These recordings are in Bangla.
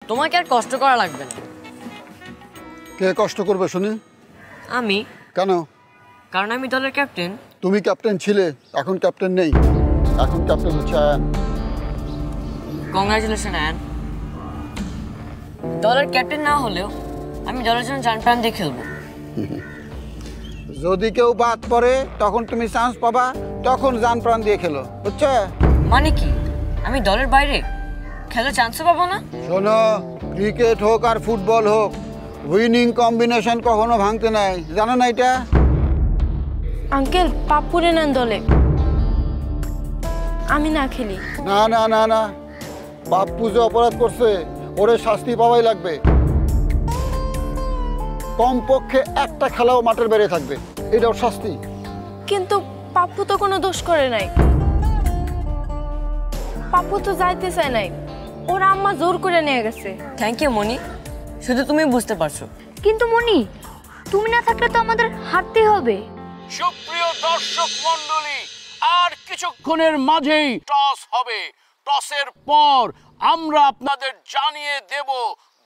তোমাকে আর কষ্ট করা লাগবে না। কে কষ্ট করবে শুনি? আমি। কেন? কারণ আমি দলের ক্যাপ্টেন। তুমি ক্যাপ্টেন ছিলে, এখন ক্যাপ্টেন নেই, এখন ক্যাপ্টেন হচ্ছে আয়ান। কংগ্রাচুলেশন আয়ান। দলের ক্যাপ্টেন না হলেও আমি দলের জন্য জান প্রাণ দিয়ে খেলবো। যদি কেউ বাদ পড়ে তখন তুমি চান্স পাবা, তখন জান প্রাণ দিয়ে খেলো, বুঝছো? মানে কি আমি দলের বাইরে খেলার চান্সও পাবো না? শোনো, ক্রিকেট হোক আর ফুটবল হোক, উইনিং কম্বিনেশন কখনো ভাঙতে নাই, জানো না এটা? আঙ্কেল পাপ্পুরে নেন দলে, আমি না খেলি। না না না না, পাপ্পু যে অপরাধ করছে ওরে শাস্তি পাওয়াই লাগবে। কমপক্ষে একটা খেলাও মাঠের বাইরে থাকবে, এটাও শাস্তি। কিন্তু পাপ্পু তো কোনো দোষ করে নাই, পাপ্পু তো যাইতে চায় নাই, ওর আম্মা জোর করে নিয়ে গেছে। থ্যাংক ইউ মনি, শুধু তুমি বুঝতে পারছো। কিন্তু মনি, তুমি না থাকলে তো আমাদের হারতে হবে। সুপ্রিয় দর্শক মণ্ডলী, আর কিছুক্ষণের মাঝেই টস হবে। টসের পর আমরা আপনাদের জানিয়ে দেব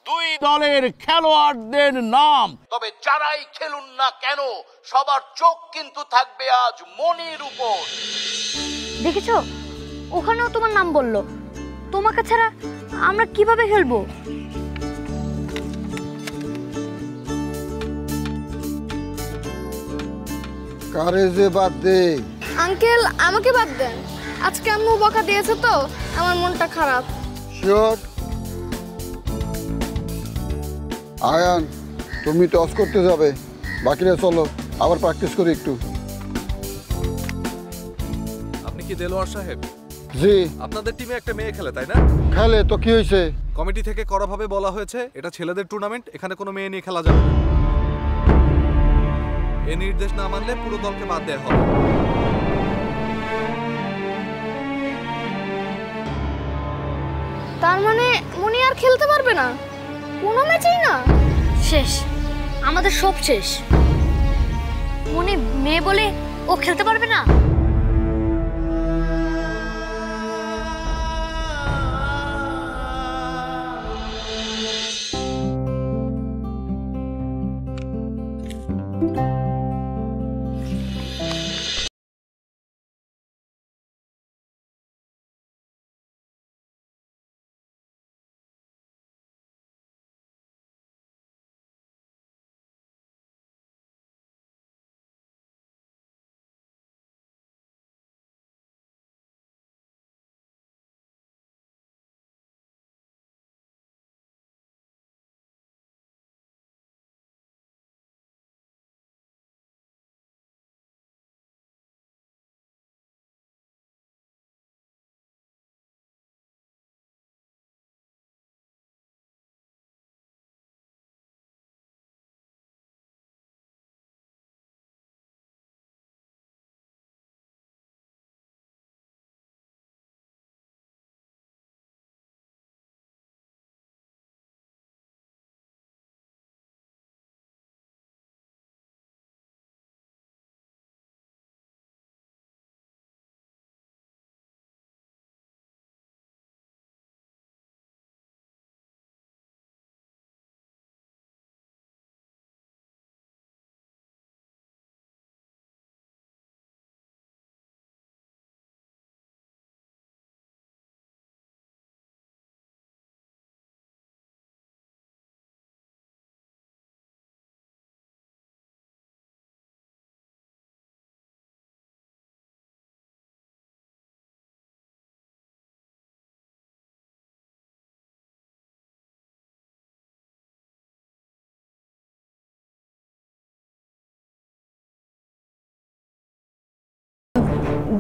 দুই দলের খেলোয়াড়দের নাম। তবে যারাই খেলুন না কেন, সবার চোখ কিন্তু থাকবে আজ মনির উপর। দেখেছো, ওখানেও তোমার নাম বললো। তোমাকে ছাড়া আমরা কিভাবে খেলবো? কারে যে বাদ দে। আঙ্কেল আমাকে বাদ দেন, আজকে আম্মু বকা দিয়েছে তো আমার মনটা খারাপ। শিওর? আয়ান, তুমি টস করতে যাবে, বাকিরা চলো আবার প্র্যাকটিস করি একটু। আপনি কি দেলোয়ার সাহেব? জি। আপনাদের টিমে একটা মেয়ে খেলে, তাই না? খেলে তো কি হয়েছে? কমিটি থেকে কড়াভাবে বলা হয়েছে এটা ছেলেদের টুর্নামেন্ট, এখানে কোনো মেয়ে নিয়ে খেলা যাবে না। এই নির্দেশ না মানলে পুরো দলকে বাদ দেওয়া হবে। তার মানে মনি আর খেলতে পারবে না, কোনো ম্যাচেই না? শেষ, আমাদের সব শেষ। মনি মেয়ে বলে ও খেলতে পারবে না?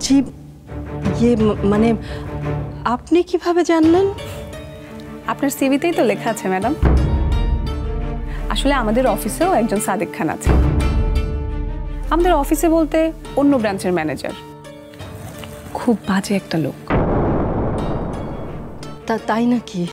জি, মানে আপনি কিভাবে জানলেন? আপনার সিভিতেই তো লেখা আছে ম্যাডাম। আসলে আমাদের অফিসেও একজন সাদেক খান আছে। আমাদের অফিসে বলতে অন্য ব্রাঞ্চের ম্যানেজার, খুব বাজে একটা লোক। তাই নাকি?